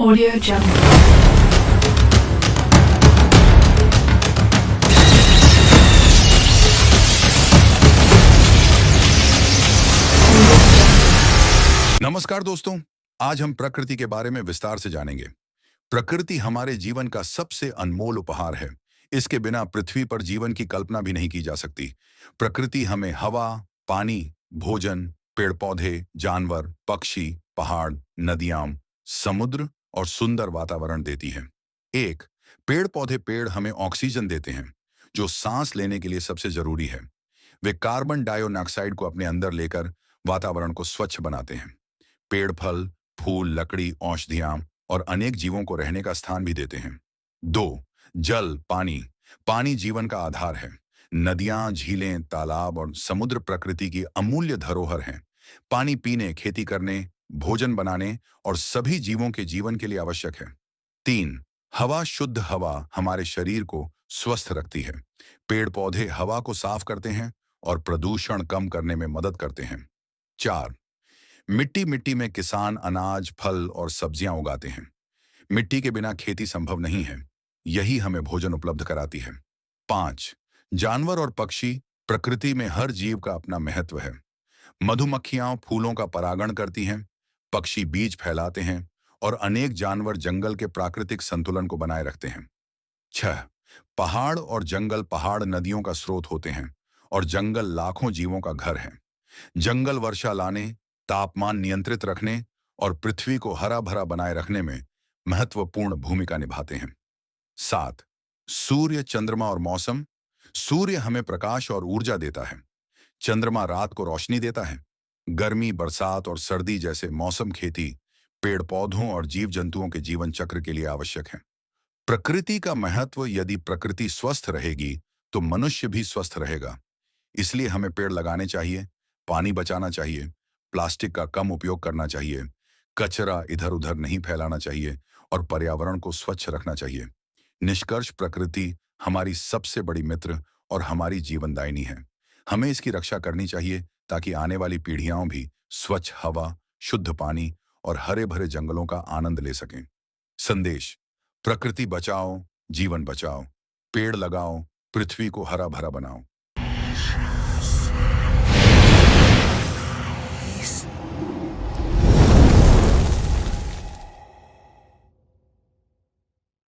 Audio Jungle. नमस्कार दोस्तों, आज हम प्रकृति के बारे में विस्तार से जानेंगे। प्रकृति हमारे जीवन का सबसे अनमोल उपहार है। इसके बिना पृथ्वी पर जीवन की कल्पना भी नहीं की जा सकती। प्रकृति हमें हवा, पानी, भोजन, पेड़-पौधे, जानवर, पक्षी, पहाड़, नदियां, समुद्र और सुंदर वातावरण देती है। एक, पेड़ हमें ऑक्सीजन देते हैं, जो सांस लेने के लिए सबसे जरूरी है। वे कार्बन डाइऑक्साइड को अपने अंदर लेकर वातावरण को स्वच्छ बनाते हैं। पेड़ फल, फूल, लकड़ी, औषधियां और अनेक जीवों को रहने का स्थान भी देते हैं। दो, जल, पानी। पानी जीवन का आधार है। नदियां, झीलें, तालाब और समुद्र प्रकृति की अमूल्य धरोहर हैं। पानी पीने, खेती करने, भोजन बनाने और सभी जीवों के जीवन के लिए आवश्यक है। तीन, हवा। शुद्ध हवा हमारे शरीर को स्वस्थ रखती है। पेड़ पौधे हवा को साफ करते हैं और प्रदूषण कम करने में मदद करते हैं। चार, मिट्टी में किसान अनाज, फल और सब्जियां उगाते हैं। मिट्टी के बिना खेती संभव नहीं है। यही हमें भोजन उपलब्ध कराती है। पांच, जानवर और पक्षी। प्रकृति में हर जीव का अपना महत्व है। मधुमक्खियां फूलों का परागण करती हैं, पक्षी बीज फैलाते हैं और अनेक जानवर जंगल के प्राकृतिक संतुलन को बनाए रखते हैं। छह, पहाड़ और जंगल। पहाड़ नदियों का स्रोत होते हैं और जंगल लाखों जीवों का घर है। जंगल वर्षा लाने, तापमान नियंत्रित रखने और पृथ्वी को हरा भरा बनाए रखने में महत्वपूर्ण भूमिका निभाते हैं। सात, सूर्य, चंद्रमा और मौसम। सूर्य हमें प्रकाश और ऊर्जा देता है। चंद्रमा रात को रोशनी देता है। गर्मी, बरसात और सर्दी जैसे मौसम खेती, पेड़ पौधों और जीव जंतुओं के जीवन चक्र के लिए आवश्यक है। प्रकृति का महत्व। यदि प्रकृति स्वस्थ रहेगी तो मनुष्य भी स्वस्थ रहेगा। इसलिए हमें पेड़ लगाने चाहिए, पानी बचाना चाहिए, प्लास्टिक का कम उपयोग करना चाहिए, कचरा इधर उधर नहीं फैलाना चाहिए और पर्यावरण को स्वच्छ रखना चाहिए। निष्कर्ष, प्रकृति हमारी सबसे बड़ी मित्र और हमारी जीवनदायिनी है। हमें इसकी रक्षा करनी चाहिए ताकि आने वाली पीढ़ियां भी स्वच्छ हवा, शुद्ध पानी और हरे भरे जंगलों का आनंद ले सकें। संदेश, प्रकृति बचाओ, जीवन बचाओ, पेड़ लगाओ, पृथ्वी को हरा भरा बनाओ।